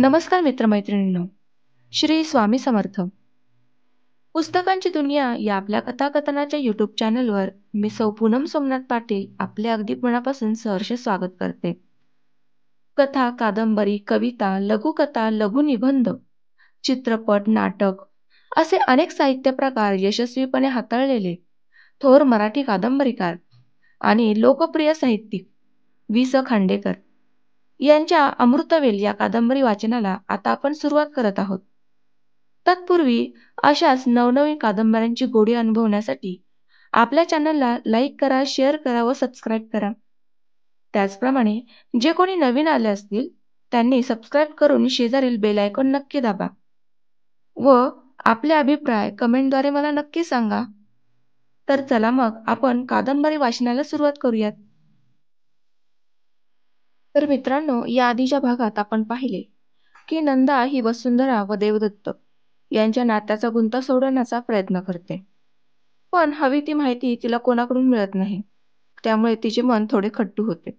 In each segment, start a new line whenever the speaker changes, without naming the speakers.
नमस्कार मित्रमैत्रिणींनो. श्री स्वामी समर्थ. पुस्तकांची दुनिया या आपल्या कथाकथनाच्या युट्यूब चॅनलवर मी सौ पूनम सोमनाथ पाटील आपले अगदी मनापासून सहर्ष स्वागत करते. कथा, कादंबरी, कविता, लघुकथा, लघुनिबंध, चित्रपट, नाटक असे अनेक साहित्य प्रकार यशस्वीपणे हाताळलेले थोर मराठी कादंबरीकार आणि लोकप्रिय साहित्यिक वि.स. खांडेकर यांच्या अमृतवेल या कादंबरी वाचनाला आता आपण सुरुवात करत आहोत. तत्पूर्वी अशाच नवनवीन कादंबऱ्यांची गोडी अनुभवण्यासाठी आपल्या चॅनलला लाईक करा, शेअर करा व सबस्क्राईब करा. त्याचप्रमाणे जे कोणी नवीन आले असतील त्यांनी सबस्क्राईब करून शेजारील बेल आयकॉन नक्की दाबा व आपले अभिप्राय कमेंटद्वारे मला नक्की सांगा. तर चला मग आपण कादंबरी वाचनाला सुरुवात करूयात. तर मित्रांनो, या आधीच्या भागात आपण पाहिले की नंदा ही वसुंधरा व देवदत्त यांच्या नात्याचा गुंता सोडवण्याचा प्रयत्न करते, पण हवी ती माहिती तिला कोणाकडून मिळत नाही. त्यामुळे तिचे मन थोडे खट्टू होते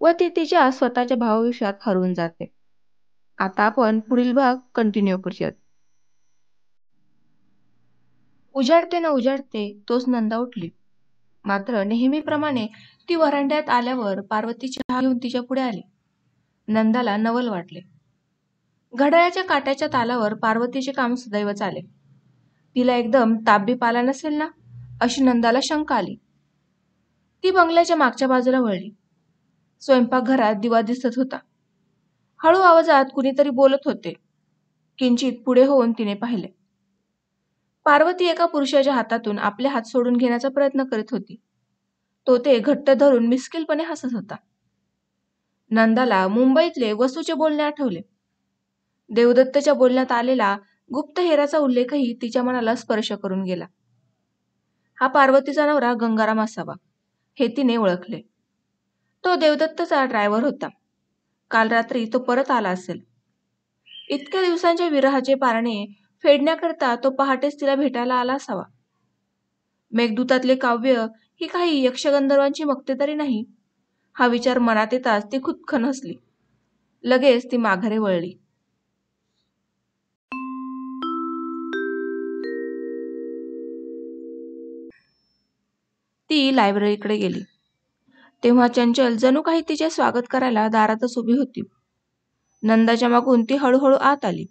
व ती तिच्या स्वतःच्या भावाविषयात हरवून जाते. आता आपण पुढील भाग कंटिन्यू करूयात. उजाडते न उजाडते तोच नंदा उठली. मात्र नेहमीप्रमाणे ती व्हरांड्यात आल्यावर पार्वती चहा घेऊन तिच्या पुढे आली. नंदाला नवल वाटले. घड्याळाच्या काट्याच्या तालावर पार्वतीचे काम सदैव चाले. तिला एकदम ताप बीप आला नसेल ना, अशी नंदाला शंका आली. ती बंगल्याच्या मागच्या बाजूला वळली. स्वयंपाकघरात दिवा दिसत होता. हळू आवाजात कुणीतरी बोलत होते. किंचित पुढे होऊन तिने पाहिले. पार्वती एका पुरुषाच्या हातातून आपले हात सोडून घेण्याचा प्रयत्न करीत होती. तो ते घट्ट धरून मिस्किलपणे हसत होता. नंदाला मुंबईतले वसूचे बोलणे आठवले. देवदत्तच्या बोलण्यात आलेला गुप्तहेराचा उल्लेखही तिच्या मनाला स्पर्श करून गेला. हा पार्वतीचा नवरा गंगाराम असावा हे तिने ओळखले. तो देवदत्तचा ड्रायव्हर होता. काल रात्री तो परत आला असेल. इतक्या दिवसांच्या विरहाचे पारणे फेडण्याकरता तो पहाटेच तिला भेटायला आला असावा. मेघदूतातले काव्य ही काही यक्षगंधर्वांची मक्तेदारी नाही, हा विचार मनात येताच ती खुदखन हसली. लगेच ती माघारी वळली. ती लायब्ररीकडे गेली तेव्हा चंचल जणू काही तिचे स्वागत करायला दारातच उभी होती. नंदाच्या मागून ती हळूहळू आत आली.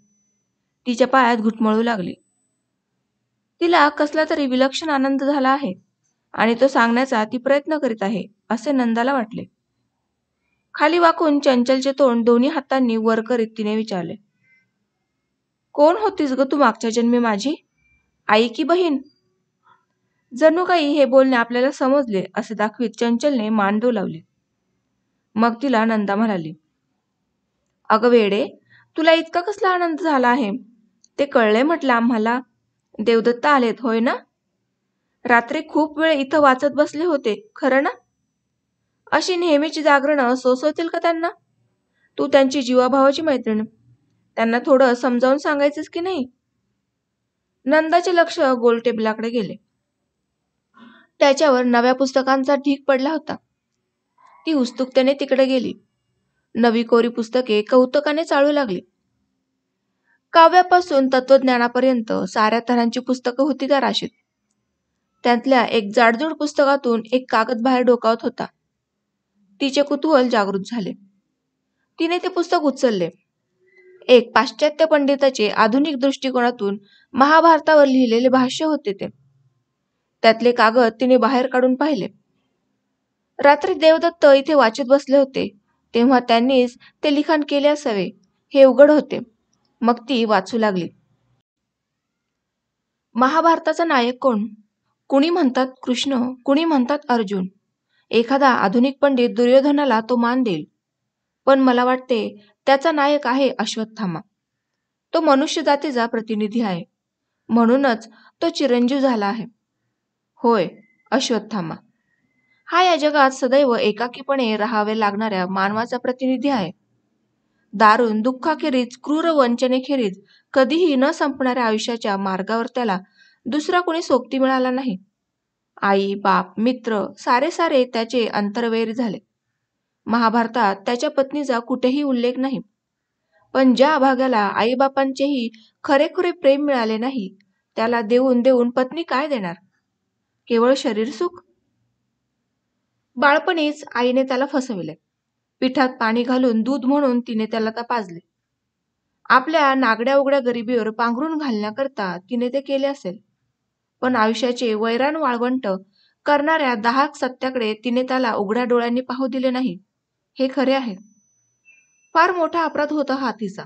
तिच्या पायात घुटमळू लागली. तिला कसला तरी विलक्षण आनंद झाला आहे आणि तो सांगण्याचा ती प्रयत्न करीत आहे असे नंदाला वाटले. खाली वाकून चंचलचे तोंड दोन्ही हातांनी वर करीत तिने विचारले, कोण होतीस ग तू मागच्या जन्मी माझी? आई की बहीण? जणू काही हे बोलणे आपल्याला समजले असे दाखवीत चंचलने मान डोलावली. मग तिला नंदा म्हणाली, अगं वेडे, तुला इतका कसला आनंद झाला आहे ते कळले म्हटलं आम्हाला. देवदत्त आलेत होय ना? रात्री खूप वेळ इथं वाचत बसले होते खरं ना? अशी नेहमीची जागरणं सोसवतील का त्यांना? तू त्यांची जीवाभावाची मैत्रीण, त्यांना थोडं समजावून सांगायचंस की नाही? नंदाचे लक्ष गोल टेबलाकडे गेले. त्याच्यावर नव्या पुस्तकांचा ढीग पडला होता. ती उत्सुकतेने तिकडे गेली. नवी कोरी पुस्तके कौतुकाने चाळू लागली. काव्यापासून तत्वज्ञानापर्यंत साऱ्या तऱ्हांची पुस्तकं होती त्या राशीत. त्यातल्या एक जाडजूड पुस्तकातून एक कागद बाहेर डोकावत होता. तिचे कुतूहल जागृत झाले. तिने ते पुस्तक उचलले. एक पाश्चात्य पंडिताचे आधुनिक दृष्टिकोनातून महाभारतावर लिहिलेले भाष्य होते ते. त्यातले कागद तिने बाहेर काढून पाहिले. रात्री देवदत्त इथे वाचत बसले होते तेव्हा त्यांनीच ते लिखाण केले असावे हे उघड होते. मग ती वाचू लागली. महाभारताचा नायक कोण? कुणी म्हणतात कृष्ण, कुणी म्हणतात अर्जुन. एखादा आधुनिक पंडित दुर्योधनाला तो मान देईल, पण मला वाटते त्याचा नायक आहे अश्वत्थामा. तो मनुष्य जातीचा प्रतिनिधी आहे, म्हणूनच तो चिरंजीव झाला आहे. होय, अश्वत्थामा हा या जगात सदैव एकाकीपणे राहावे लागणाऱ्या मानवाचा प्रतिनिधी आहे. दारुण दुःखाखेरीज, क्रूर वंचनेखेरीज कधीही न संपणाऱ्या आयुष्याच्या मार्गावर त्याला दुसरा कोणी सोबती मिळाला नाही. आई, बाप, मित्र सारे सारे त्याचे अंतर्वैरी झाले. महाभारतात त्याच्या पत्नीचा कुठेही उल्लेख नाही, पण ज्या अभाग्याला आईबापांचेही खरेखुरे प्रेम मिळाले नाही, त्याला देऊन देऊन पत्नी काय देणार? केवळ शरीर सुख? बाळपणीच आईने त्याला फसविले. पिठात पाणी घालून दूध म्हणून तिने त्याला पाजले. आपल्या नागड्या उघड्या गरिबीवर पांघरून घालण्याकरता तिने ते केले असेल. पण आयुष्याचे वैराण वाळवंट करणाऱ्या दाहक सत्याकडे तिने त्याला उघड्या डोळ्यांनी पाहू दिले नाही, हे खरे आहे. फार मोठा अपराध होता हा तिचा.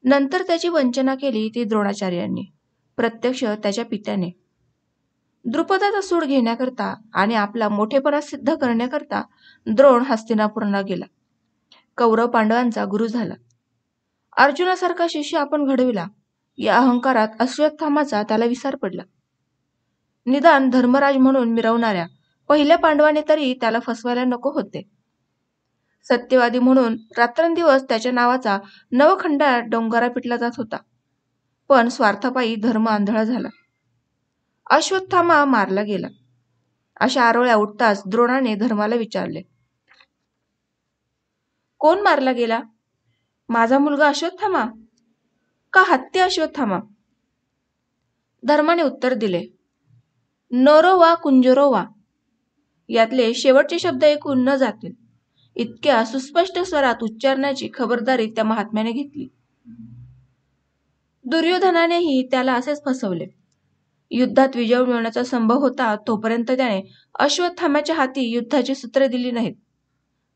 नंतर त्याची वंचना केली ती द्रोणाचार्यांनी, प्रत्यक्ष त्याच्या पित्याने. द्रुपदाचा सूड घेण्याकरता आणि आपला मोठेपणा सिद्ध करण्याकरता द्रोण हस्तिनापूरला गेला. कौरव पांडवांचा गुरु झाला. अर्जुनासारखा शिष्य आपण घडविला, या अहंकारात अश्वत्थामाचा त्याला विसर पडला. निदान धर्मराज म्हणून मिरवणाऱ्या पहिल्या पांडवाने तरी त्याला फसवायला नको होते. सत्यवादी म्हणून रात्रंदिवस त्याच्या नावाचा नवखंडा डोंगारा पिटला जात होता. पण स्वार्थापायी धर्म आंधळा झाला. अश्वत्थामा मारला गेला. अशा आरोळ्या उठताच द्रोणाने धर्माला विचारले, कोण मारला गेला? माझा मुलगा अश्वत्थामा का हत्ती अश्वत्थामा? धर्माने उत्तर दिले, नरो वा कुंजरो वा. यातले शेवटचे शब्द ऐकून न जातील इतक्या सुस्पष्ट स्वरात उच्चारण्याची खबरदारी त्या महात्म्याने घेतली. दुर्योधनानेही त्याला असेच फसवले. युद्धात विजय मिळवण्याचा संभव होता तोपर्यंत त्याने अश्वत्थाम्याच्या हाती युद्धाची सूत्रे दिली नाहीत.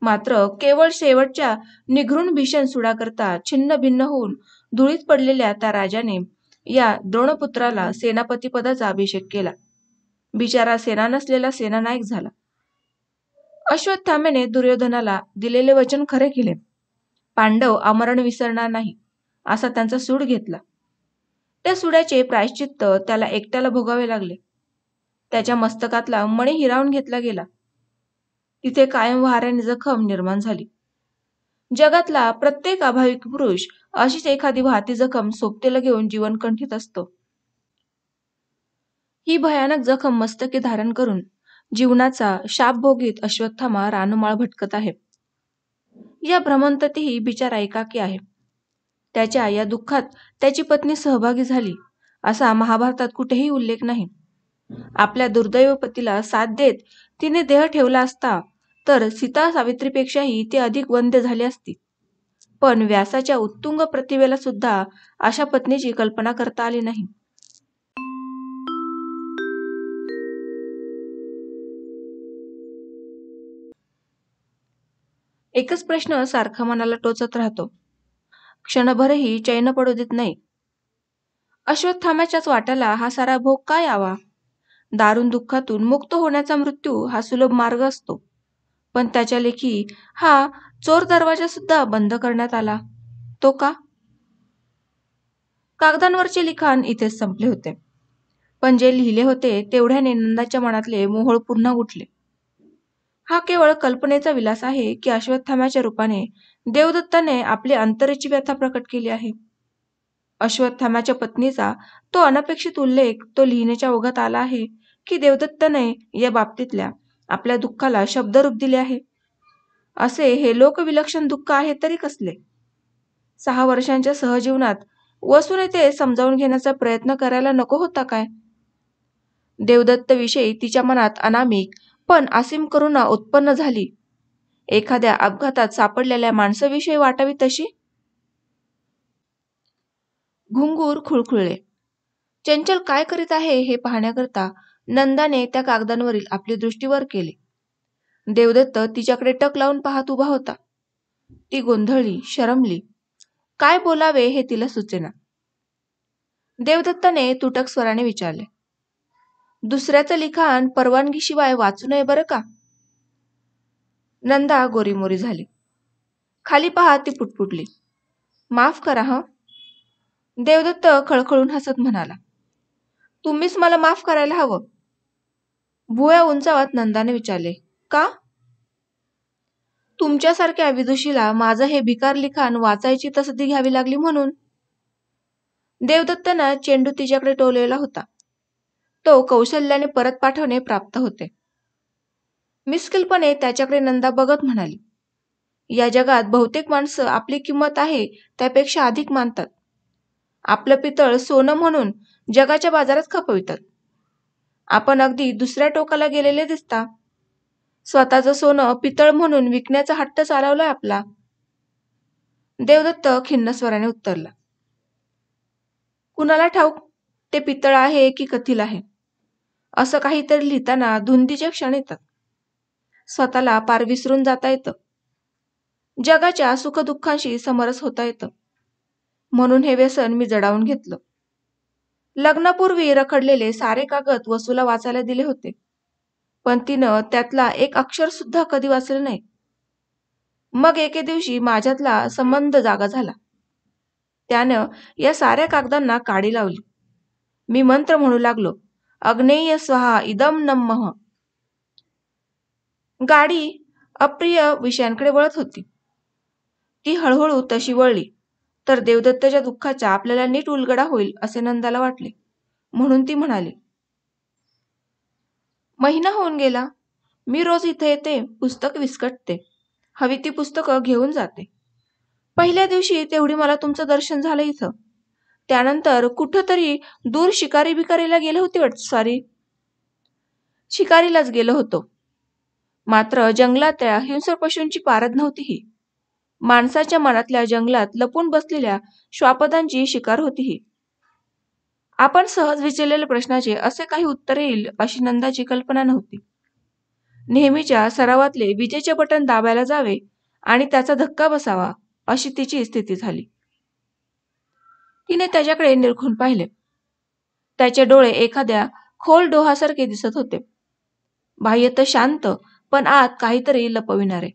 मात्र केवळ शेवटच्या निघृण भीषण सुडाकरता छिन्न भिन्न होऊन धुळीत पडलेल्या त्या राजाने या द्रोणपुत्राला सेनापती पदाचा अभिषेक केला. बिचारा सेना नसलेला सेनानायक झाला. अश्वत्थाम्याने दुर्योधनाला दिलेले वचन खरे केले. पांडव आमरण विसरणार नाही असा त्यांचा सूड घेतला. त्या सुड्याचे प्रायश्चित्त त्याला एकट्याला भोगावे लागले. त्याच्या मस्तकातला मणी हिरावून घेतला गेला. तिथे कायम वाऱ्याने जखम निर्माण झाली. जगातला प्रत्येक अभाविक पुरुष अशीच एखादी वाहती जखम सोबतीला घेऊन जीवन कंठीत असतो. ही भयानक जखम मस्तके धारण करून जीवनाचा शाप भोगीत अश्वत्थामा रानमाळ भटकत आहे. या भ्रमंततेही बिचारा एकाकी आहे. त्याच्या या दुःखात त्याची पत्नी सहभागी झाली असा महाभारतात कुठेही उल्लेख नाही. आपल्या दुर्दैव पतीला साथ देत तिने देह ठेवला असता तर सीता सावित्रीपेक्षाही ती अधिक वंद्य झाली असती. पण व्यासाच्या उत्तुंग प्रतिभेला सुद्धा अशा पत्नीची कल्पना करता आली नाही. एकच प्रश्न सारखा मनाला टोचत राहतो, क्षणभरही चैन पडू देत नाही. अश्वत्थाम्याच्याच वाट्याला हा सारा भोग काय यावा? दारुण दुःखातून मुक्त होण्याचा मृत्यू हा सुलभ मार्ग असतो. पण त्याच्या लेखी हा चोर दरवाजा सुद्धा बंद करण्यात आला. तो का? कागदांवरचे लिखाण इथेच संपले होते. पण जे लिहिले होते तेवढ्याने नंदाच्या मनातले मोहोळ पुन्हा उठले. हा केवळ कल्पनेचा विलास आहे की अश्वत्थाम्याच्या रूपाने देवदत्ताने आपली अंतरेची व्यथा प्रकट केली आहे? अश्वत्थाम्याच्या पत्नीचा तो अनपेक्षित उल्लेख तो लिहिण्याच्या ओघात आला आहे की देवदत्ताने या बाबतीतल्या आपल्या दुःखाला शब्दरूप दिले आहे? असे हे लोकविलक्षण दुःख आहे तरी कसले? 6 वर्षांच्या सहजीवनात वसूने ते समजावून घेण्याचा प्रयत्न करायला नको होता काय? देवदत्त विषयी तिच्या मनात अनामिक पण असीम करुणा उत्पन्न झाली. एखाद्या अपघातात सापडलेल्या माणसाविषयी वाटावी तशी. घुंगूर खुळखुळले. चंचल काय करीत आहे हे पाहण्याकरता नंदाने त्या कागदांवरील आपली दृष्टी वर केली. देवदत्त तिच्याकडे टक लावून पाहत उभा होता. ती गोंधळली, शरमली. काय बोलावे हे तिला सुचेना. देवदत्ताने तुटक स्वराने विचारले, दुसऱ्याचं लिखाण परवानगीशिवाय वाचू नये बरं का? नंदा गोरीमोरी झाली. खाली पाहत ती पुटपुटली, माफ करा हं. देवदत्त खळखळून हसत म्हणाला, तुम्हीच मला माफ करायला हवं. भुवया उंचावत नंदाने विचारले, का? तुमच्यासारख्या विदुषीला माझं हे भिकार लिखाण वाचायची तसदी घ्यावी लागली म्हणून. देवदत्तानं चेंडू तिच्याकडे टोललेला होता. तो कौशल्याने परत पाठवणे प्राप्त होते. मिस्किलपणे त्याच्याकडे नंदा बघत म्हणाली, या जगात बहुतेक माणसं आपली किंमत आहे त्यापेक्षा अधिक मानतात. आपलं पितळ सोनं म्हणून जगाच्या बाजारात खपवितात. आपण अगदी दुसऱ्या टोकाला गेलेले दिसता. स्वतःचं सोनं पितळ म्हणून विकण्याचा हट्ट चालवलाय आपला. देवदत्त खिन्न स्वराने उत्तरला. कुणाला ठाऊक ते पितळ आहे की कथील आहे. असं काहीतरी लिहिताना धुंदीचे क्षण येतात. स्वतःला पार विसरून जाता येतं. जगाच्या सुखदुःखांशी समरस होता येतं. म्हणून हे व्यसन मी जडावून घेतलं. लग्नापूर्वी रखडलेले सारे कागद वसूला वाचायला दिले होते, पण तिनं त्यातला एक अक्षर सुद्धा कधी वाचलं नाही. मग एके दिवशी माझ्यातला संबंध जागा झाला. त्यानं या साऱ्या कागदांना काडी लावली. मी मंत्र म्हणू लागलो, अग्नेय स्वाहा इदम नमः. गाडी अप्रिय विषयांकडे वळत होती. ती हळूहळू तशी वळली तर देवदत्तच्या दुःखाचा आपल्याला नीट उलगडा होईल असे नंदाला वाटले. म्हणून ती म्हणाली, महिना होऊन गेला. मी रोज इथे येते, पुस्तक विस्कटते. हवी ती पुस्तकं घेऊन जाते. पहिल्या दिवशी तेवढी मला तुमचं दर्शन झालं इथं. त्यानंतर कुठंतरी दूर शिकारी बिकारीला गेले होते वाटतं. सॉरी, शिकारीलाच गेलो होतो. मात्र जंगलातल्या हिंस्र पशूंची पारद नव्हती ही. माणसाच्या मनातल्या जंगलात लपून बसलेल्या श्वापदांची शिकार होती ही. आपण सहज विचारलेल्या प्रश्नाचे असे काही उत्तर येईल अशी नंदाची कल्पना नव्हती. नेहमीच्या सरावातले विजेचे बटन दाबायला जावे आणि त्याचा धक्का बसावा अशी तिची स्थिती झाली. तिने त्याच्याकडे निरखून पाहिले. त्याचे डोळे एखाद्या खोल डोहासारखे दिसत होते. बाह्य तर शांत, पण आत काहीतरी लपविणारे.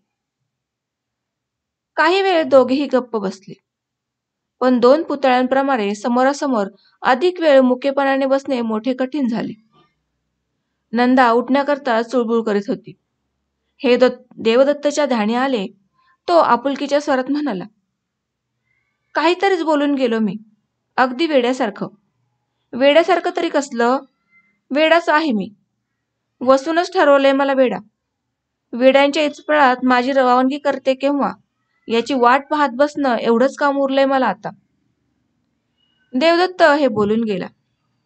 काही वेळ दोघेही गप्प बसले. पण दोन पुतळ्यांप्रमाणे समोरासमोर अधिक वेळ मुकेपणाने बसणे मोठे कठीण झाले. नंदा उठण्याकरता चुळबुळ करीत होती. हे देवदत्तच्या ध्यानी आले. तो आपुलकीच्या स्वरात म्हणाला, काहीतरीच बोलून गेलो मी, अगदी वेड्यासारखं. वेड्यासारखं तरी कसलं? वेडाच आहे मी. वसूनच ठरवलंय मला वेडा. वेड्यांच्या इचपळात माझी रवानगी करते केव्हा याची वाट पाहत बसणं एवढंच काम उरलंय मला आता. देवदत्त हे बोलून गेला,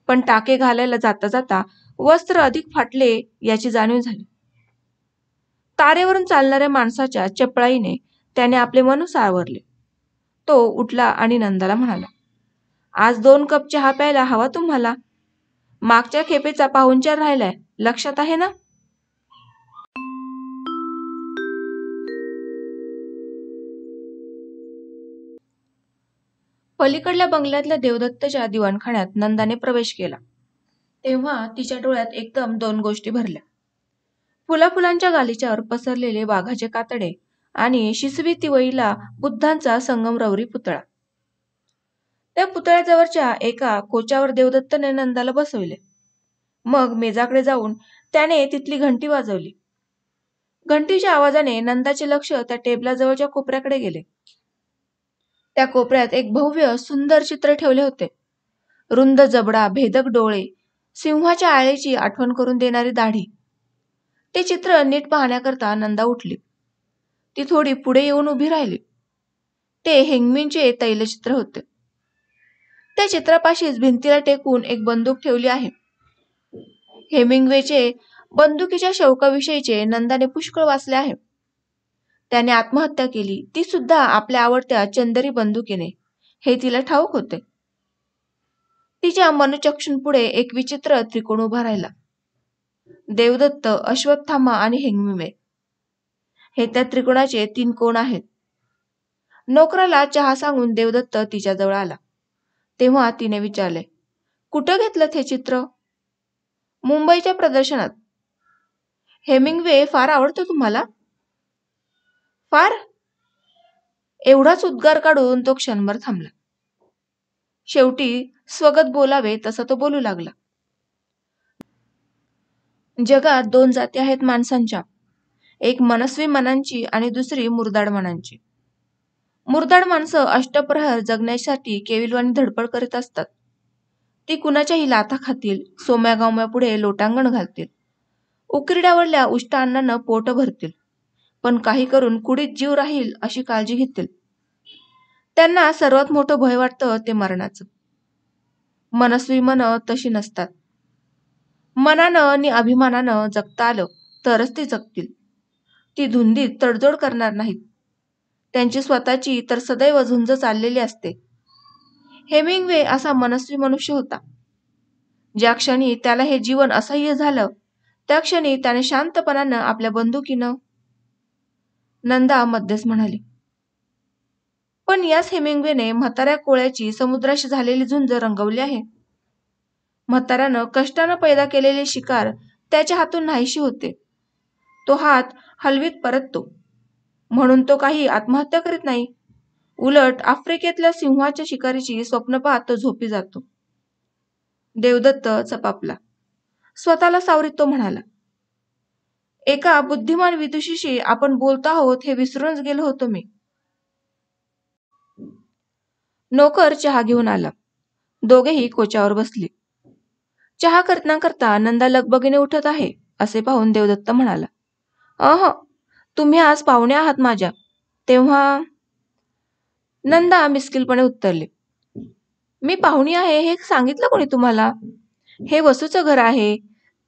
पण टाके घालायला जाता जाता वस्त्र अधिक फाटले याची जाणीव झाली. तारेवरून चालणाऱ्या माणसाच्या चपळाईने त्याने आपले मन सावरले. तो उठला आणि नंदाला म्हणाला, आज 2 कप चहा प्यायला हवा तुम्हाला. मागच्या खेपेचा पाहुणचार राहिलाय, लक्षात आहे ना? पलीकडल्या बंगल्यातल्या देवदत्तच्या दिवाणखान्यात नंदाने प्रवेश केला तेव्हा तिच्या डोळ्यात एकदम 2 गोष्टी भरल्या. फुलाफुलांच्या गालिच्यावर पसरलेले वाघाचे कातडे आणि शिसवी तिवईला बुद्धांचा संगमरवरी पुतळा. त्या पुतळ्याजवळच्या एका कोचावर देवदत्तने नंदाला बसविले. मग मेजाकडे जाऊन त्याने तिथली घंटी वाजवली. घंटीच्या आवाजाने नंदाचे लक्ष त्या टेबलाजवळच्या कोपऱ्याकडे गेले. त्या कोपऱ्यात एक भव्य सुंदर चित्र ठेवले होते. रुंद जबडा, भेदक डोळे, सिंहाच्या आळेची आठवण करून देणारी दाढी. ते चित्र नीट पाहण्याकरता नंदा उठली. ती थोडी पुढे येऊन उभी राहिली. ते हेंगमिनचे तैलचित्र होते. त्या चित्रापाशीच भिंतीला टेकून एक बंदूक ठेवली आहे. हेमिंग्वेचे बंदुकीच्या शौकाविषयीचे नंदाने पुष्कळ वाचले आहे. त्याने आत्महत्या केली, ती सुद्धा आपल्या आवडत्या चंदरी बंदुकीने, हे तिला ठाऊक होते. तिच्या मनोचक्षूंपुढे एक विचित्र त्रिकोण उभा राहिला. देवदत्त, अश्वत्थामा आणि हेंगमिवे हे त्या त्रिकोणाचे 3 कोण आहेत. नोकराला चहा सांगून देवदत्त तिच्याजवळ आला. तेव्हा तिने विचारले, कुठं घेतलं हे चित्र? मुंबईच्या प्रदर्शनात. हेमिंग्वे फार आवडतो तुम्हाला? फार? एवढाच उद्गार काढून तो क्षणभर थांबला. शेवटी स्वगत बोलावे तसा तो बोलू लागला. जगात 2 जाती आहेत माणसांच्या, एक मनस्वी मनांची आणि दुसरी मुरदाड मनांची. मुरदाड माणसं अष्टप्रहर जगण्यासाठी केविलवाणी धडपड करीत असतात. ती कुणाच्याही लाथा खातील, सोम्यागावम्या पुढे लोटांगण घालतील, उकिरड्यावरल्या उष्ट अन्नानं पोट भरतील, पण काही करून कुडीत जीव राहील अशी काळजी घेतील. त्यांना सर्वात मोठं भय वाटतं ते मरणाचं. मनस्वी मनं तशी नसतात. मनानं आणि अभिमानानं जगता आलं तरच ते जगतील. ती धुंदीत तडजोड करणार नाहीत. त्यांची स्वतःची तर सदैव झुंज चाललेली असते. हेमिंग्वे असा मनस्वी मनुष्य होता. ज्या क्षणी त्याला हे जीवन असह्य झालं त्या क्षणी त्याने शांतपणानं आपल्या बंदुकीनं. नंदा मध्येच म्हणाली, पण याच हेमिंग्वेने म्हाताऱ्या कोळ्याची समुद्राशी झालेली झुंज रंगवली आहे. म्हाताऱ्यानं कष्टानं पैदा केलेली शिकार त्याच्या हातून नाहीशी होते. तो हात हलवीत परततो. म्हणून तो काही आत्महत्या करीत नाही. उलट आफ्रिकेतल्या सिंहाच्या शिकारीची स्वप्न पाहत तो झोपी जातो. देवदत्त चपापला. स्वतःला सावरीत तो म्हणाला, एका बुद्धिमान विदुषीशी आपण बोलतो आहोत हे विसरूनच गेलो होतो मी. नोकर चहा घेऊन आला. दोघेही कोच्यावर बसले. चहा करता करता नंदा लगबगीने उठत आहे असे पाहून देवदत्त म्हणाला, तुम्ही आज पाहुणे आहात माझ्या. तेव्हा नंदा मिस्किलपणे उत्तरले, मी पाहुणी आहे हे सांगितलं कोणी तुम्हाला? हे वसूचं घर आहे.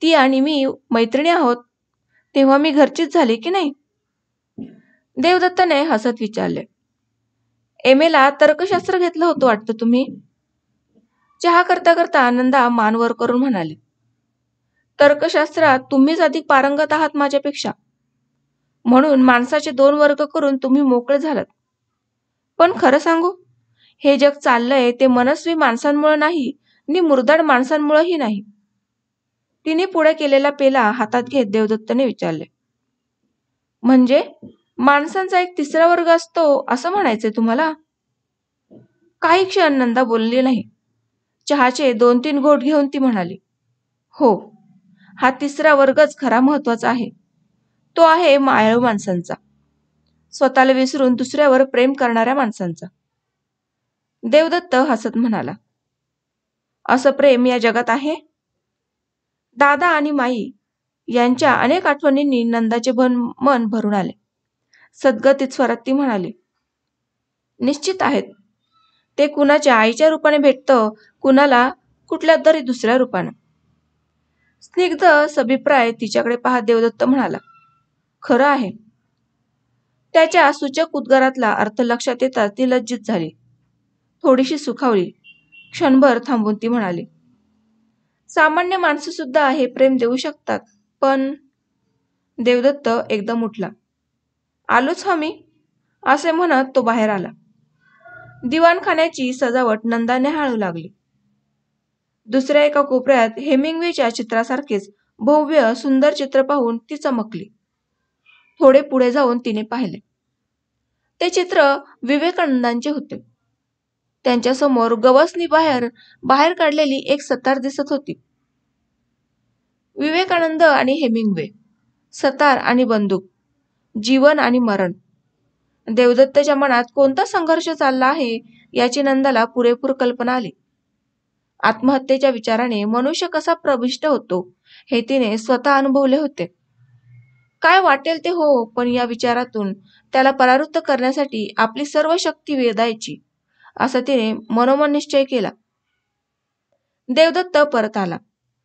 ती आणि मी मैत्रिणी आहोत. तेव्हा मी घरचीच झाली की नाही? देवदत्तने हसत विचारले, एमेला तर्कशास्त्र घेतलं होतं वाटतं तुम्ही? चहा करता करता नंदा मान वर करून म्हणाली, तर्कशास्त्रात तुम्हीच अधिक पारंगत आहात माझ्यापेक्षा. म्हणून माणसाचे 2 वर्ग करून तुम्ही मोकळे झालात. पण खरं सांगू, हे जग चाललंय ते मनस्वी माणसांमुळे नाही नि मुरदाड माणसांमुळेही नाही. तिने पुढे केलेला पेला हातात घेत देवदत्तने विचारले, म्हणजे माणसांचा एक तिसरा वर्ग असतो असं म्हणायचंय तुम्हाला? काही क्षण नंदा बोलली नाही. चहाचे 2-3 घोट घेऊन ती म्हणाली, हो, हा तिसरा वर्गच खरा महत्वाचा आहे. तो आहे मायाळू माणसांचा, स्वतःला विसरून दुसऱ्यावर प्रेम करणाऱ्या माणसांचा. देवदत्त हसत म्हणाला, असं प्रेम या जगात आहे? दादा आणि माई यांच्या अनेक आठवणींनी नंदाचे मन भरून आले. सद्गतीत स्वरात ती म्हणाली, निश्चित आहेत. ते कुणाच्या आईच्या रूपाने भेटतं, कुणाला कुठल्या तरी दुसऱ्या रूपानं. स्निग्ध सभिप्राय तिच्याकडे पाहत देवदत्त म्हणाला, खरं आहे. त्याच्या सूचक उद्गारातला अर्थ लक्षात येताच ती लज्जित झाली. थोडीशी सुखावली. क्षणभर थांबून ती म्हणाली, सामान्य माणसं सुद्धा हे प्रेम देऊ शकतात. पण देवदत्त एकदम उठला. आलोच मी, असे म्हणत तो बाहेर आला. दिवाणखान्याची सजावट नंदाने हाळू लागली. दुसऱ्या एका कोपऱ्यात हेमिंग्वेच्या चित्रासारखेच भव्य सुंदर चित्र पाहून ती चमकली. थोडे पुढे जाऊन तिने पाहिले. ते चित्र विवेकानंदांचे होते. त्यांच्या समोर गवसनी बाहेर काढलेली एक सतार दिसत होती. विवेकानंद आणि हेमिंग्वे, सतार आणि बंदूक, जीवन आणि मरण. देवदत्तच्या मनात कोणता संघर्ष चालला आहे याची नंदाला पुरेपूर कल्पना आली. आत्महत्येच्या विचाराने मनुष्य कसा प्रविष्ट होतो हे तिने स्वतः अनुभवले होते. काय वाटेल ते हो, पण या विचारातून त्याला परावृत्त करण्यासाठी आपली सर्व शक्ती वेधायची असा तिने मनोमन निश्चय केला. देवदत्त परत आला.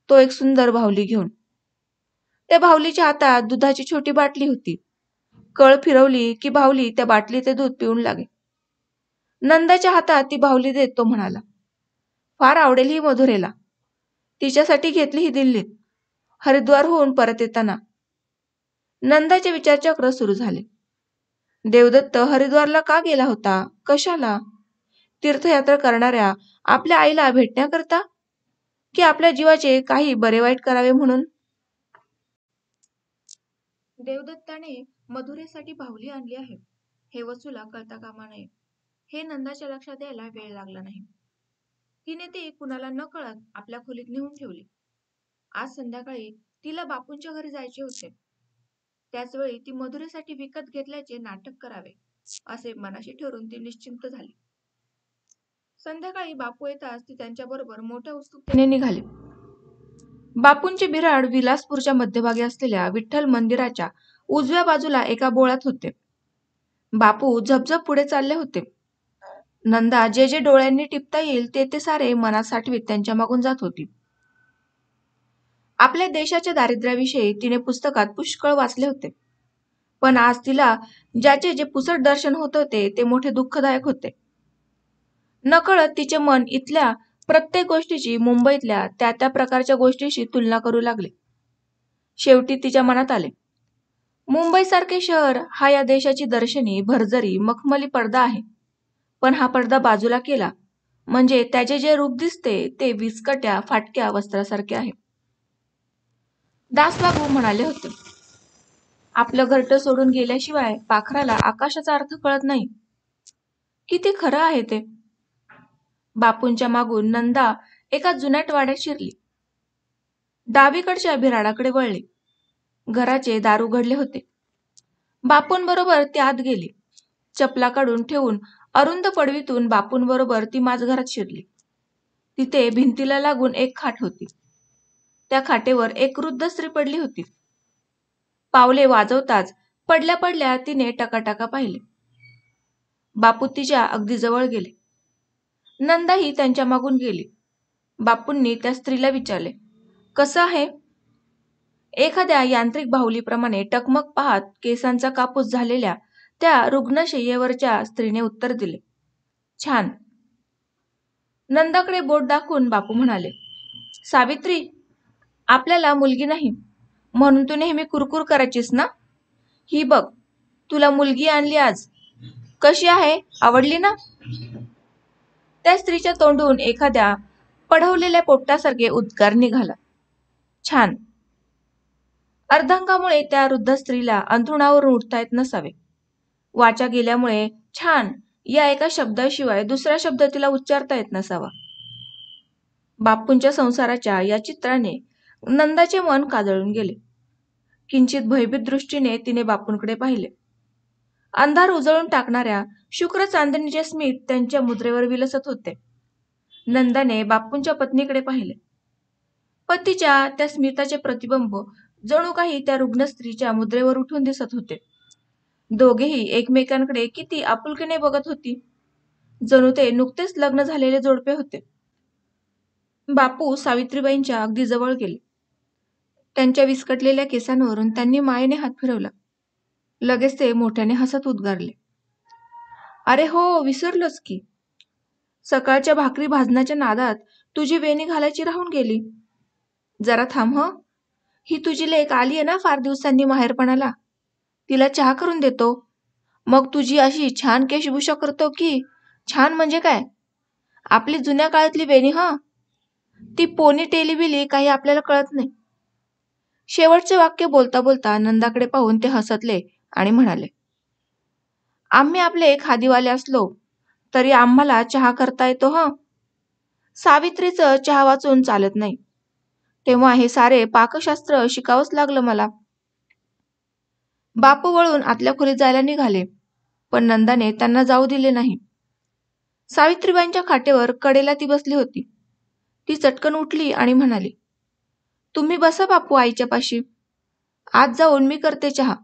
तो एक सुंदर बाहुली घेऊन. त्या बाहुलीच्या हातात दुधाची छोटी बाटली होती. कळ फिरवली की बाहुली त्या बाटलीचे दूध पिऊन लागे. नंदाच्या हातात ती बाहुली देत तो म्हणाला, फार आवडेल ही मधुरेला. तिच्यासाठी घेतली ही दिल्लीत, हरिद्वारहून परत येताना. नंदाचे विचारचक्र सुरू झाले. देवदत्त हरिद्वारला का गेला होता? कशाला? तीर्थयात्रा करणाऱ्या आपल्या आईला भेटण्याकरता की आपल्या जीवाचे काही बरे वाईट करावे म्हणून? देवदत्ताने मधुरेसाठी बाहुली आणली आहे हे वसूला कळता कामा नये. हे नंदाच्या लक्षात यायला वेळ लागला नाही. तिने ती कुणाला न कळत आपल्या खोलीत नेऊन ठेवली. आज संध्याकाळी तिला बापूंच्या घरी जायचे होते. त्याचवेळी ती मधुरेसाठी विकत घेतल्याचे नाटक करावे असे मनाशी ठरवून ती निश्चिंत झाली. संध्याकाळी बापू येताच ती त्यांच्याबरोबर मोठ्या उत्सुकतेने निघाली. बापूंचे बिऱ्हाड विलासपूरच्या मध्यभागी असलेल्या विठ्ठल मंदिराच्या उजव्या बाजूला एका बोळात होते. बापू झपझप पुढे चालले होते. नंदा जे जे डोळ्यांनी टिपता येईल ते ते सारे मनात साठवीत त्यांच्या मागून जात होती. आपल्या देशाच्या दारिद्र्याविषयी तिने पुस्तकात पुष्कळ वाचले होते, पण आज तिला ज्याचे जे पुसट दर्शन होत होते ते मोठे दुःखदायक होते. नकळत तिचे मन इथल्या प्रत्येक गोष्टीची मुंबईतल्या त्या त्या प्रकारच्या गोष्टीशी तुलना करू लागले. शेवटी तिच्या मनात आले, मुंबईसारखे शहर हा या देशाची दर्शनी भरजरी मखमली पडदा आहे, पण हा पडदा बाजूला केला म्हणजे त्याचे जे रूप दिसते ते विस्कट्या फाटक्या वस्त्रासारखे आहे. दासबाबू म्हणाले होते, आपलं घरटं सोडून गेल्याशिवाय पाखराला आकाशाचा अर्थ कळत नाही. किती खरं आहे ते. बापूंच्या मागून नंदा एका जुन्या वाड्यात शिरली. डावीकडच्या बिराडाकडे वळली. घराचे दार उघडले होते. बापूंबरोबर ती आत गेली. चपला काढून ठेवून अरुंद पडवीतून बापूंबरोबर ती माझघरात शिरली. तिथे भिंतीला लागून एक खाट होती. त्या खाटेवर एक वृद्ध स्त्री पडली होती. पावले वाजवताच पडल्या पडल्या तिने टकाटका पाहिले. बापू तिच्या अगदी जवळ गेले. नंदाही त्यांच्या मागून गेली. बापूंनी त्या स्त्रीला विचारले, कसं आहे? एखाद्या यांत्रिक बाहुलीप्रमाणे टकमक पाहत केसांचा कापूस झालेल्या त्या रुग्णशय्येवरच्या स्त्रीने उत्तर दिले, छान. नंदाकडे बोट दाखवून बापू म्हणाले, सावित्री, आपल्याला मुलगी नाही म्हणून तू नेहमी कुरकुर करायचीस ना? ही बघ, तुला मुलगी आणली आज. कशी आहे, आवडली ना? त्या स्त्रीच्या तोंडून एखाद्या पढवलेल्या पोपटासारखे उद्गार निघाला, छान. अर्धांगामुळे त्या वृद्ध स्त्रीला अंथरुणावरून उठता येत नसावे. वाचा गेल्यामुळे छान या एका शब्दाशिवाय दुसरा शब्द तिला उच्चारता येत नसावा. बापूंच्या संसाराच्या या चित्राने नंदाचे मन काजळून गेले. किंचित भयभीत दृष्टीने तिने बापूंकडे पाहिले. अंधार उजळून टाकणाऱ्या शुक्र चांदणीचे स्मित त्यांच्या मुद्रेवर विलसत होते. नंदाने बापूंच्या पत्नीकडे पाहिले. पतीच्या त्या स्मिताचे प्रतिबिंब जणू काही त्या रुग्ण स्त्रीच्या मुद्रेवर उठून दिसत होते. दोघेही एकमेकांकडे किती आपुलकीने बघत होती, जणू ते नुकतेच लग्न झालेले जोडपे होते. बापू सावित्रीबाईंच्या अगदी जवळ गेले. त्यांच्या विस्कटलेल्या केसांवरून त्यांनी मायेने हात फिरवला. लगेच ते मोठ्याने हसत उद्गारले, अरे हो, विसरलोच की. सकाळच्या भाकरी भाजण्याच्या नादात तुझी वेणी घालायची राहून गेली. जरा थांब हं, ही तुझी लेक आली आहे ना फार दिवसांनी माहेरपणाला, तिला चहा करून देतो. मग तुझी अशी छान केशभूषा करतो की, छान म्हणजे काय, आपली जुन्या काळातली वेणी हं, ती पोनी टेलिबिली काही आपल्याला कळत नाही. शेवटचे वाक्य बोलता बोलता नंदाकडे पाहून ते हसतले आणि म्हणाले, आम्ही आपले खादीवाले असलो तरी आम्हाला चहा करता येतो हं. सावित्रीचं चहा वाचून चालत नाही, तेव्हा हे सारे पाकशास्त्र शिकावंच लागलं मला. बापू वळून आतल्या खोलीत जायला निघाले, पण नंदाने त्यांना जाऊ दिले नाही. सावित्रीबाईंच्या खाटेवर कडेला ती बसली होती. ती चटकन उठली आणि म्हणाली, तुम्ही बसा बापू आईच्या पाशी, आज जाऊन मी करते चहा.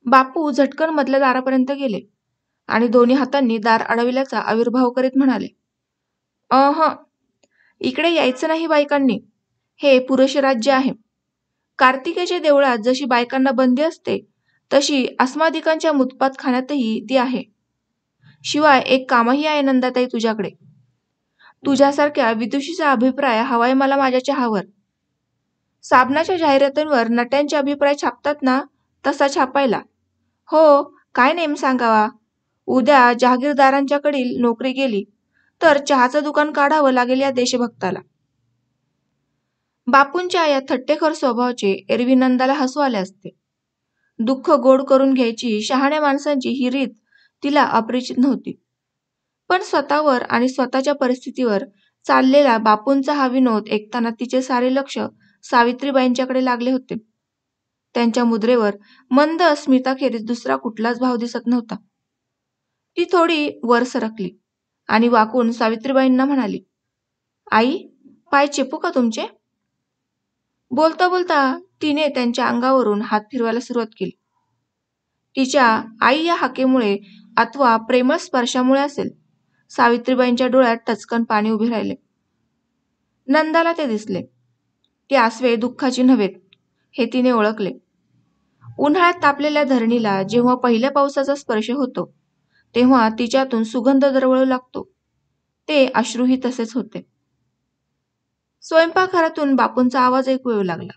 बापू झटकन मधल्या दारापर्यंत गेले आणि दोन्ही हातांनी दार अडविल्याचा आविर्भाव करीत म्हणाले, इकडे यायचं नाही बायकांनी, हे पुरुष राज्य आहे. कार्तिकेच्या देवळात जशी बायकांना बंदी असते तशी अस्मादिकांच्या मुतपात खाण्यातही ती आहे. शिवाय एक कामही आहे नंदाताई तुझ्याकडे. तुझ्यासारख्या विदुषीचा अभिप्राय हवाय मला माझ्या चहावर. साबणाच्या जाहिरातींवर नट्यांचे अभिप्राय छापतात ना, तसा छापायला. हो, काय नेम सांगावा. उद्या जहागीरदारांच्याकडील नोकरी गेली तर चहाचं दुकान काढावं लागेल या देशभक्ताला. बापूंच्या या थट्टेखोर स्वभावाचे एरवी नंदाला हसू आले असते. दुःख गोड करून घ्यायची शहाण्या माणसांची ही रीत तिला अपरिचित नव्हती. पण स्वतःवर आणि स्वतःच्या परिस्थितीवर चाललेला बापूंचा हा विनोद ऐकताना तिचे सारे लक्ष सावित्रीबाईंच्याकडे लागले होते. त्यांच्या मुद्रेवर मंद अस्मिताखेरीज दुसरा कुठलाच भाव दिसत नव्हता. ती थोडी वर सरकली आणि वाकून सावित्रीबाईंना म्हणाली, आई, पाय चेपू का तुमचे? बोलता बोलता तिने त्यांच्या अंगावरून हात फिरवायला सुरुवात केली. तिच्या आई या हाकेमुळे अथवा प्रेमळ स्पर्शामुळे असेल, सावित्रीबाईंच्या डोळ्यात टचकन पाणी उभे राहिले. नंदाला ते दिसले. ती आसवे दुःखाची नव्हेत हे तिने ओळखले. उन्हाळ्यात तापलेल्या धरणीला जेव्हा पहिल्या पावसाचा स्पर्श होतो, तेव्हा तिच्यातून सुगंध दरवळू लागतो, ते अश्रूही तसेच होते. स्वयंपाकघरातून बापूंचा आवाज ऐकू येऊ लागला.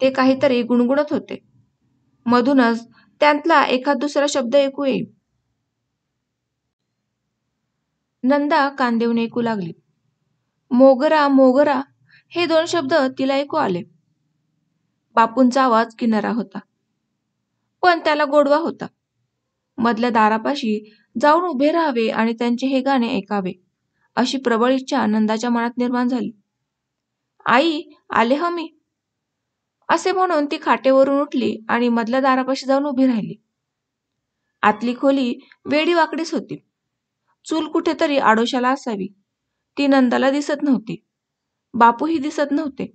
ते काहीतरी गुणगुणत होते. मधूनच त्यातला एखाद दुसरा शब्द ऐकू येईल. नंदा कान देऊन ऐकू लागली. मोगरा मोगरा हे 2 शब्द तिला ऐकू आले. बापूंचा आवाज किनारा होता, पण त्याला गोडवा होता. मधल्या दारापाशी जाऊन उभे राहावे आणि त्यांचे हे गाणे ऐकावे, अशी प्रबळ इच्छा नंदाच्या मनात निर्माण झाली. आई, आले ह मी, असे म्हणून ती खाटेवरून उठली आणि मधल्या दारापाशी जाऊन उभी राहिली. आतली खोली वेडी वाकडीच होती. चूल कुठेतरी आडोशाला असावी, ती नंदाला दिसत नव्हती. बापूही दिसत नव्हते,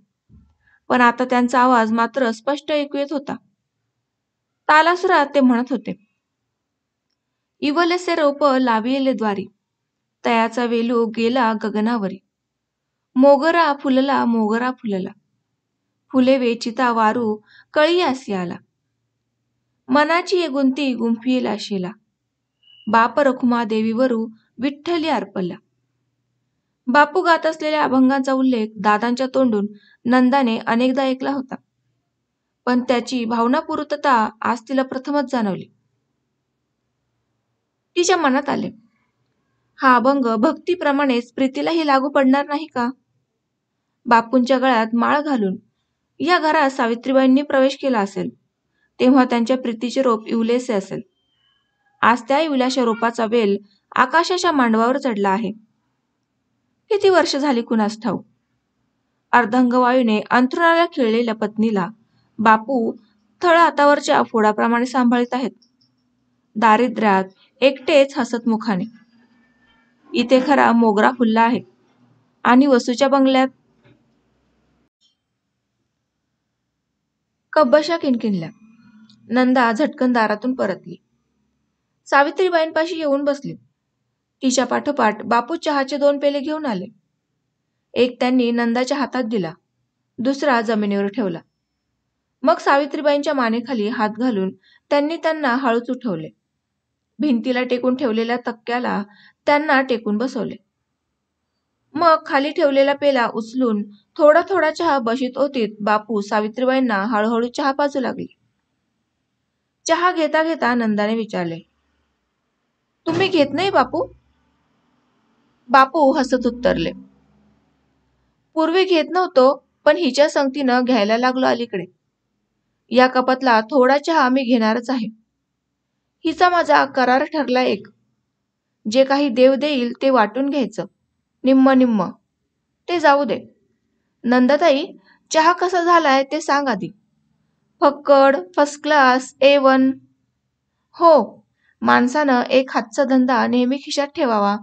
पण आता त्यांचा आवाज मात्र स्पष्ट ऐकू येत होता. तालासुरात ते म्हणत होते. इवलसे रोप लाविले द्वारी, तयाचा वेलू गेला गगनावरी. मोगरा फुलला मोगरा फुलला, फुले वेचिता वारू कळी आसी आला. मनाची ये गुंती गुंफिला शेला, बाप रखुमा देवीवरू विठ्ठली अर्पला. बापू गात असलेल्या अभंगांचा उल्लेख दादांच्या तोंडून नंदाने अनेकदा ऐकला होता, पण त्याची भावनापूर्तता आज तिला प्रथमच जाणवली. तिच्या मनात आले, हा अभंग भक्तीप्रमाणेच प्रीतीलाही लागू पडणार नाही का? बापूंच्या गळ्यात माळ घालून या घरात सावित्रीबाईंनी प्रवेश केला असेल, तेव्हा त्यांच्या प्रीतीचे रोप इवलेसे असेल. आज त्या इवल्याशा रोपाचा वेल आकाशाच्या मांडवावर चढला आहे. किती वर्ष झाली कुणास ठाऊक. अर्धांगवायूने अंथरुणाला खिळलेल्या पत्नीला बापू थळ हातावरच्या फोडाप्रमाणे सांभाळीत आहेत. दारिद्र्यात एकटेच हसत मुखाने. इथे खरा मोगरा फुलला आहे आणि वसूच्या बंगल्यात कब्बशा किणकिणल्या. नंदा झटकन दारातून परतली. सावित्रीबाईंपाशी येऊन बसली. तिच्या पाठोपाठ बापू चहाचे 2 पेले घेऊन आले. एक त्यांनी नंदाच्या हातात दिला, दुसरा जमिनीवर ठेवला. मग सावित्रीबाईंच्या मानेखाली हात घालून त्यांनी त्यांना हळूच उठवले. भिंतीला टेकून ठेवलेल्या तक्क्याला त्यांना टेकून बसवले. मग खाली ठेवलेला पेला उचलून थोडा थोडा चहा बशीत ओतीत बापू सावित्रीबाईंना हळूहळू चहा पाजू लागले. चहा घेता घेता नंदाने विचारले, तुम्ही घेत नाही बापू? बापू हसत उत्तरले, पूर्वी घेत नव्हतो, पण हिच्या संगतीनं घ्यायला लागलो अलीकडे. या कपातला थोडा चहा मी घेणारच आहे. हिचा माझा करार ठरला एक. जे काही देव देईल ते वाटून घ्यायचं, निम्म निम्म. ते जाऊ दे. नंदाताई, चहा कसा झालाय ते सांग आधी. फक्कड, फर्स्ट क्लास, A1? हो, माणसानं एक हातचा धंदा नेहमी खिशात ठेवावा.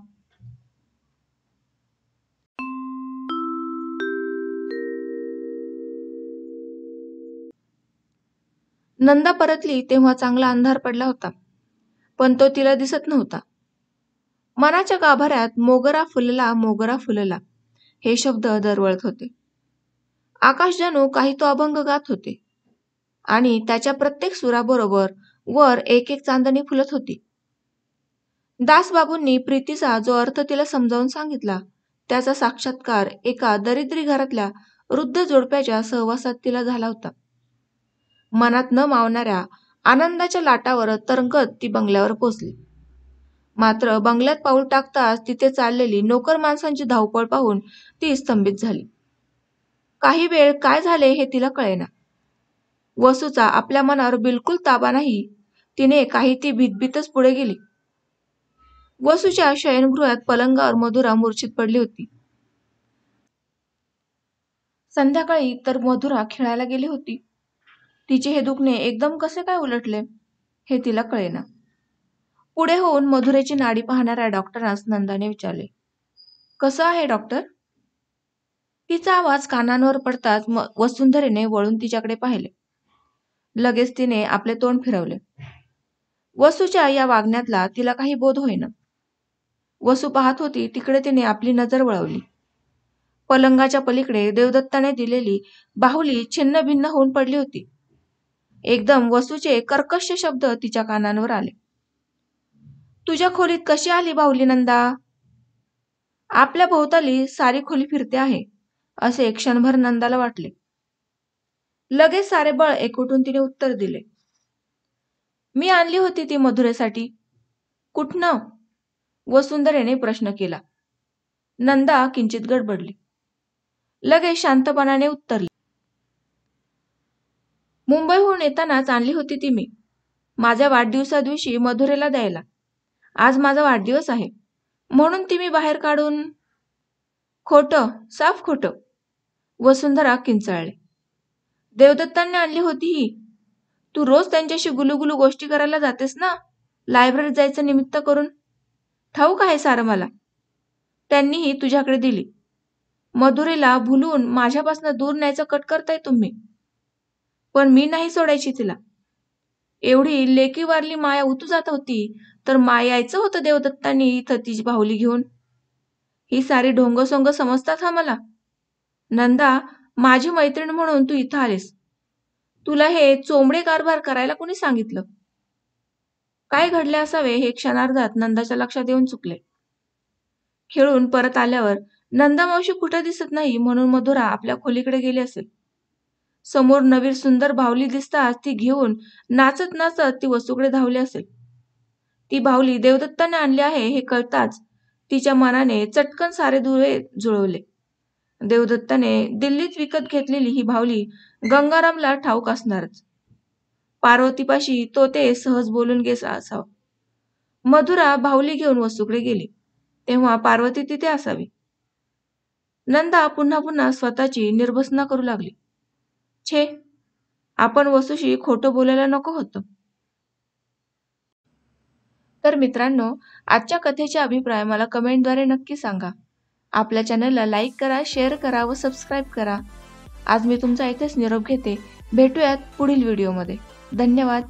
नंदा परतली तेव्हा चांगला अंधार पडला होता, पण तो तिला दिसत नव्हता. मनाच्या गाभाऱ्यात मोगरा फुलला हे शब्द दरवळत होते. आकाश जणू काही तो अभंग गात होते आणि त्याच्या प्रत्येक सुराबरोबर वर एक एक चांदणी फुलत होती. दासबाबूंनी प्रीतीचा जो अर्थ तिला समजावून सांगितला, त्याचा साक्षात्कार एका दरिद्री घरातल्या वृद्ध जोडप्याच्या सहवासात तिला झाला होता. मनात न मावणाऱ्या आनंदाच्या लाटावर तरंगत ती बंगल्यावर पोचली. मात्र बंगल्यात पाऊल टाकताच तिथे चाललेली नोकर माणसांची धावपळ पाहून ती स्तंभित झाली. काही वेळ काय झाले हे तिला कळेना. वसूचा आपल्या मनावर बिलकुल ताबा नाही. तिने काही ती भीतभीतच पुढे गेली. वसूच्या शयनगृहात पलंगावर मधुरा मूर्छित पडली होती. संध्याकाळी तर मधुरा खेळायला गेली होती. तिचे हे दुखणे एकदम कसे काय उलटले हे तिला कळेना. पुढे होऊन मधुरेची नाडी पाहणाऱ्या डॉक्टरांस नंदाने विचारले, कसं आहे डॉक्टर? तिचा आवाज कानांवर पडताच वसुंधरेने वळून तिच्याकडे पाहिले. लगेच तिने आपले तोंड फिरवले. वसूच्या या वागण्यातला तिला काही बोध होईना. वसू पाहत होती तिकडे तिने आपली नजर वळवली. पलंगाच्या पलीकडे देवदत्ताने दिलेली बाहुली छिन्न भिन्न होऊन पडली होती. एकदम वसूचे कर्कश शब्द तिच्या कानांवर आले. तुझ्या खोलीत कशी आली बाहुली नंदा? आपल्या भोवताली सारी खोली फिरते आहे, असे क्षणभर नंदाला वाटले. लगेच सारे बळ एकवटून तिने उत्तर दिले. मी आणली होती ती मधुरेसाठी. कुठनं? वसुंधरेने प्रश्न केला. नंदा किंचित गडबडली. लगेच शांतपणाने उत्तरली. मुंबईहून येतानाच आणली होती ती मी, माझ्या वाढदिवसादिवशी मधुरेला द्यायला. आज माझा वाढदिवस आहे म्हणून ती मी बाहेर काढून. खोटं, साफ खोटं. वसुंधरा किंचाळली. देवदत्तांनी आणली होती ही. तू रोज त्यांच्याशी गुलुगुलू गोष्टी करायला जातेस ना, लायब्ररीत जायचं निमित्त करून. ठाऊक आहे सारं मला. त्यांनीही तुझ्याकडे दिली. मधुरेला भुलून माझ्यापासून दूर न्यायचं कट करताय तुम्ही. पण मी नाही सोडायची तिला. एवढी लेकी वारली माया उतू जात होती तर यायचं होतं देवदत्तांनी इथं तिची बाहुली घेऊन. ही सारी ढोंगसोंग समजतात हा मला. नंदा, माझी मैत्रीण म्हणून तू इथं आलीस. तुला हे चोंबडे कारभार करायला कोणी सांगितलं? काय घडले असावे हे क्षणार्धात नंदाच्या लक्षात येऊन चुकले. खेळून परत आल्यावर नंदा मावशी कुठे दिसत नाही म्हणून मधुरा आपल्या खोलीकडे गेली असेल. समोर नवीन सुंदर बाहुली दिसताच ती घेऊन नाचत नाचत ती वसूकडे धावली असेल. ती बाहुली देवदत्ताने आणली आहे हे कळताच तिच्या मनाने चटकन सारे दुवे जुळवले. देवदत्ताने दिल्लीत विकत घेतलेली ही बाहुली गंगारामला ठाऊक असणारच. पार्वतीपाशी तो ते सहज बोलून गेला असावा. मधुरा बाहुली घेऊन वसूकडे गेली तेव्हा पार्वती तिथे असावी. नंदा पुन्हा पुन्हा स्वतःची निर्भसना करू लागली. छे, आपण वसूशी खोटं बोलायला नको होतं. तर मित्रांनो, आजच्या कथेचे अभिप्राय मला कमेंटद्वारे नक्की सांगा. आपल्या चॅनलला लाईक करा, शेअर करा व सबस्क्राईब करा. आज मी तुमचा इथेच निरोप घेते. भेटूयात पुढील व्हिडिओमध्ये. धन्यवाद.